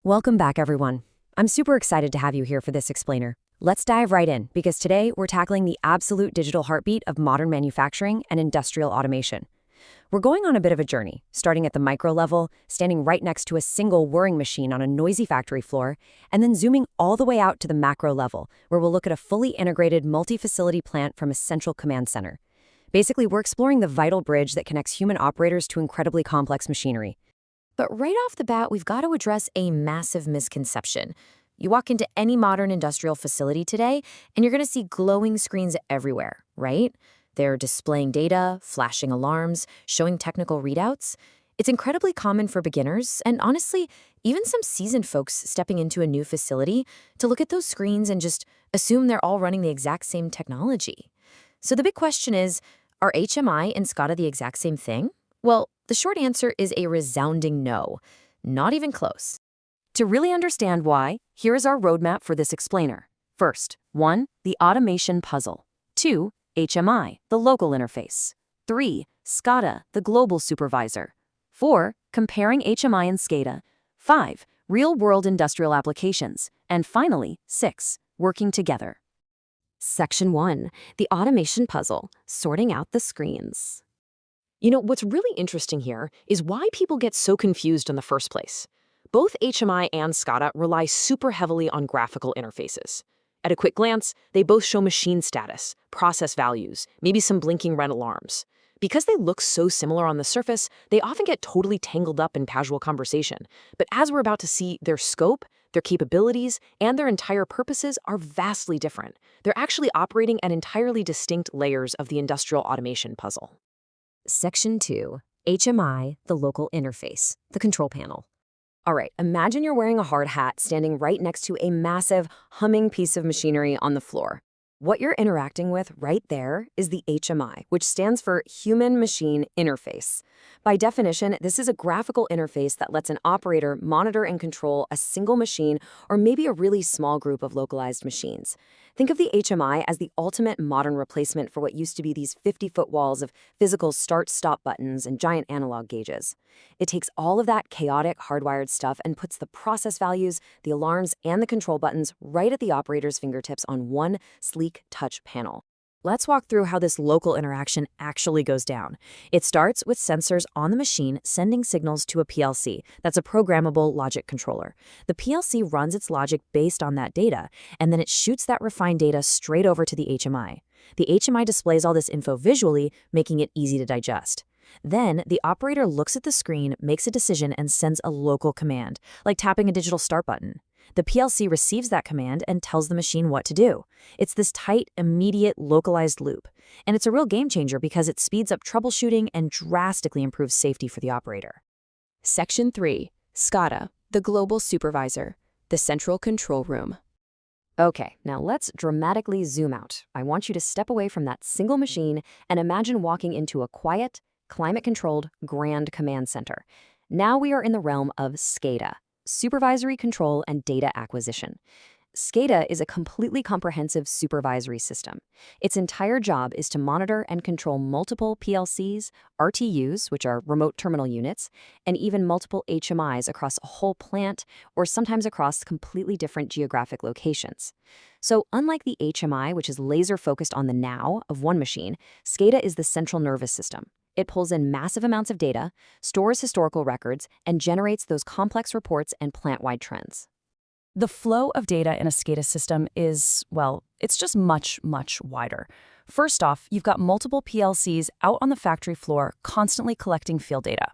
Welcome back, everyone. I'm super excited to have you here for this explainer. Let's dive right in, because today we're tackling the absolute digital heartbeat of modern manufacturing and industrial automation. We're going on a bit of a journey, starting at the micro level, standing right next to a single whirring machine on a noisy factory floor, and then zooming all the way out to the macro level, where we'll look at a fully integrated multi-facility plant from a central command center. Basically, we're exploring the vital bridge that connects human operators to incredibly complex machinery. But right off the bat, we've got to address a massive misconception. You walk into any modern industrial facility today, and you're going to see glowing screens everywhere, right? They're displaying data, flashing alarms, showing technical readouts. It's incredibly common for beginners, and honestly, even some seasoned folks stepping into a new facility to look at those screens and just assume they're all running the exact same technology. So the big question is, are HMI and SCADA the exact same thing? Well, the short answer is a resounding no. Not even close. To really understand why, here is our roadmap for this explainer. First, 1. The automation puzzle. 2. HMI, the local interface. 3. SCADA, the global supervisor. 4. Comparing HMI and SCADA. 5. Real-world industrial applications. And finally, 6. Working together. Section 1. The automation puzzle, sorting out the screens. You know, what's really interesting here is why people get so confused in the first place. Both HMI and SCADA rely super heavily on graphical interfaces. At a quick glance, they both show machine status, process values, maybe some blinking red alarms. Because they look so similar on the surface, they often get totally tangled up in casual conversation. But as we're about to see, their scope, their capabilities, and their entire purposes are vastly different. They're actually operating at entirely distinct layers of the industrial automation puzzle. Section 2. HMI, the local interface, the control panel. All right, imagine you're wearing a hard hat standing right next to a massive, humming piece of machinery on the floor. What you're interacting with right there is the HMI, which stands for Human-Machine Interface. By definition, this is a graphical interface that lets an operator monitor and control a single machine or maybe a really small group of localized machines. Think of the HMI as the ultimate modern replacement for what used to be these 50-foot walls of physical start-stop buttons and giant analog gauges. It takes all of that chaotic hardwired stuff and puts the process values, the alarms, and the control buttons right at the operator's fingertips on one sleek touch panel. Let's walk through how this local interaction actually goes down. It starts with sensors on the machine sending signals to a PLC. That's a programmable logic controller. The PLC runs its logic based on that data, and then it shoots that refined data straight over to the HMI. The HMI displays all this info visually, making it easy to digest. Then, the operator looks at the screen, makes a decision, and sends a local command, like tapping a digital start button. The PLC receives that command and tells the machine what to do. It's this tight, immediate, localized loop. And it's a real game changer because it speeds up troubleshooting and drastically improves safety for the operator. Section 3. SCADA, the global supervisor, the central control room. Okay, now let's dramatically zoom out. I want you to step away from that single machine and imagine walking into a quiet, climate-controlled, grand command center. Now we are in the realm of SCADA. Supervisory Control and Data Acquisition. SCADA is a completely comprehensive supervisory system. Its entire job is to monitor and control multiple PLCs, RTUs, which are remote terminal units, and even multiple HMIs across a whole plant or sometimes across completely different geographic locations. So unlike the HMI, which is laser-focused on the now of one machine, SCADA is the central nervous system. It pulls in massive amounts of data, stores historical records, and generates those complex reports and plant-wide trends. The flow of data in a SCADA system is, well, it's just much, much wider. First off, you've got multiple PLCs out on the factory floor constantly collecting field data.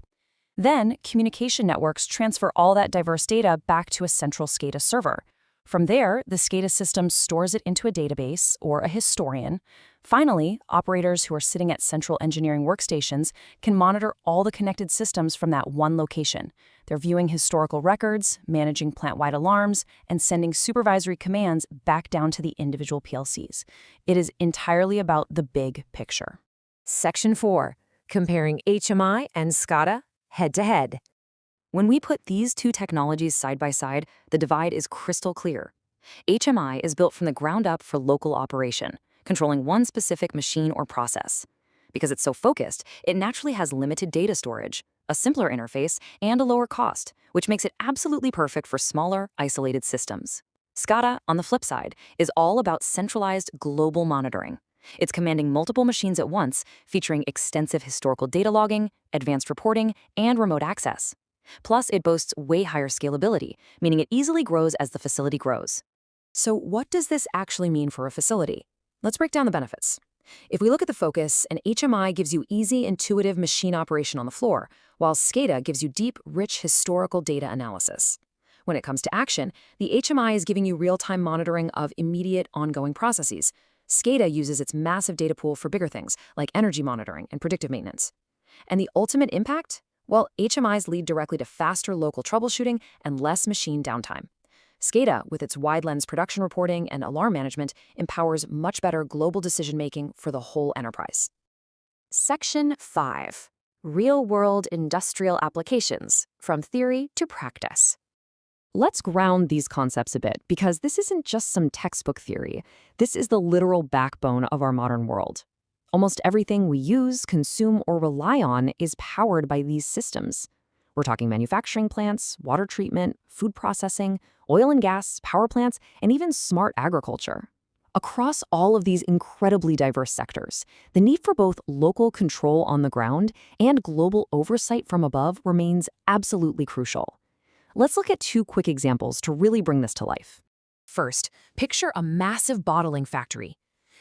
Then, communication networks transfer all that diverse data back to a central SCADA server. From there, the SCADA system stores it into a database or a historian. Finally, operators who are sitting at central engineering workstations can monitor all the connected systems from that one location. They're viewing historical records, managing plant-wide alarms, and sending supervisory commands back down to the individual PLCs. It is entirely about the big picture. Section 4. Comparing HMI and SCADA head-to-head. When we put these two technologies side by side, the divide is crystal clear. HMI is built from the ground up for local operation, controlling one specific machine or process. Because it's so focused, it naturally has limited data storage. a simpler interface, and a lower cost, which makes it absolutely perfect for smaller, isolated systems. SCADA, on the flip side, is all about centralized global monitoring. It's commanding multiple machines at once, featuring extensive historical data logging, advanced reporting, and remote access. Plus, it boasts way higher scalability, meaning it easily grows as the facility grows. So what does this actually mean for a facility? Let's break down the benefits. If we look at the focus, an HMI gives you easy, intuitive machine operation on the floor, while SCADA gives you deep, rich historical data analysis. When it comes to action, the HMI is giving you real-time monitoring of immediate, ongoing processes. SCADA uses its massive data pool for bigger things, like energy monitoring and predictive maintenance. And the ultimate impact? Well, HMIs lead directly to faster local troubleshooting and less machine downtime. SCADA, with its wide-lens production reporting and alarm management, empowers much better global decision-making for the whole enterprise. Section 5. Real-world industrial applications, from theory to practice. Let's ground these concepts a bit, because this isn't just some textbook theory. This is the literal backbone of our modern world. Almost everything we use, consume, or rely on is powered by these systems. We're talking manufacturing plants, water treatment, food processing, oil and gas, power plants, and even smart agriculture. Across all of these incredibly diverse sectors, the need for both local control on the ground and global oversight from above remains absolutely crucial. Let's look at two quick examples to really bring this to life. First, picture a massive bottling factory.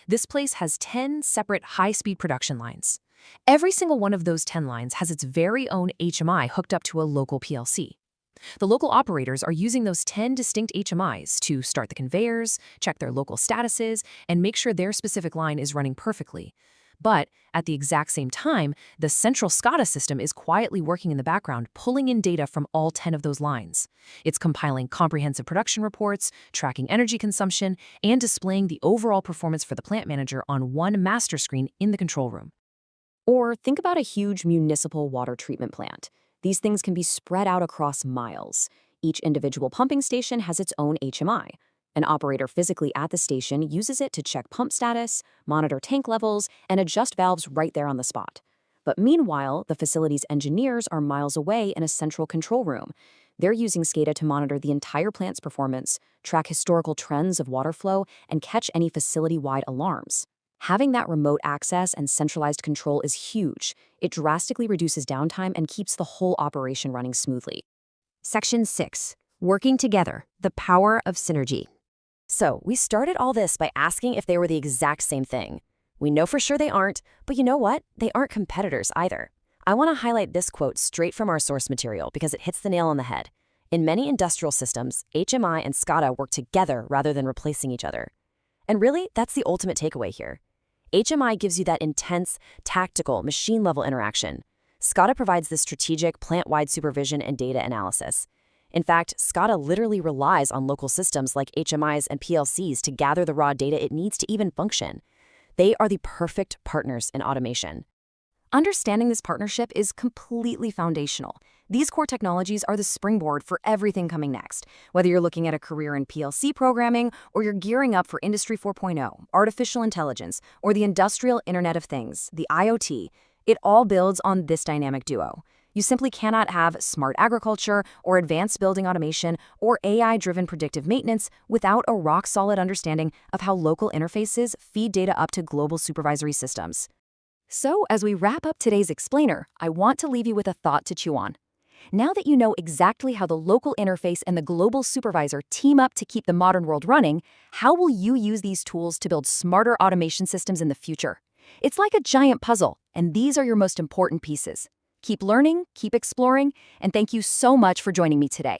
This place has 10 separate high-speed production lines. Every single one of those 10 lines has its very own HMI hooked up to a local PLC. The local operators are using those 10 distinct HMIs to start the conveyors, check their local statuses, and make sure their specific line is running perfectly. But at the exact same time, the central SCADA system is quietly working in the background, pulling in data from all 10 of those lines. It's compiling comprehensive production reports, tracking energy consumption, and displaying the overall performance for the plant manager on one master screen in the control room. Or think about a huge municipal water treatment plant. These things can be spread out across miles. Each individual pumping station has its own HMI. An operator physically at the station uses it to check pump status, monitor tank levels, and adjust valves right there on the spot. But meanwhile, the facility's engineers are miles away in a central control room. They're using SCADA to monitor the entire plant's performance, track historical trends of water flow, and catch any facility-wide alarms. Having that remote access and centralized control is huge. It drastically reduces downtime and keeps the whole operation running smoothly. Section 6. Working together, the power of synergy. So, we started all this by asking if they were the exact same thing. We know for sure they aren't, but you know what? They aren't competitors either. I want to highlight this quote straight from our source material because it hits the nail on the head. In many industrial systems, HMI and SCADA work together rather than replacing each other. And really, that's the ultimate takeaway here. HMI gives you that intense, tactical, machine-level interaction. SCADA provides the strategic, plant-wide supervision and data analysis. In fact, SCADA literally relies on local systems like HMIs and PLCs to gather the raw data it needs to even function. They are the perfect partners in automation. Understanding this partnership is completely foundational. These core technologies are the springboard for everything coming next, whether you're looking at a career in PLC programming or you're gearing up for Industry 4.0, artificial intelligence, or the industrial Internet of Things, the IoT. It all builds on this dynamic duo. You simply cannot have smart agriculture or advanced building automation or AI-driven predictive maintenance without a rock-solid understanding of how local interfaces feed data up to global supervisory systems. So, as we wrap up today's explainer, I want to leave you with a thought to chew on. Now that you know exactly how the local interface and the global supervisor team up to keep the modern world running, how will you use these tools to build smarter automation systems in the future? It's like a giant puzzle, and these are your most important pieces. Keep learning, keep exploring, and thank you so much for joining me today.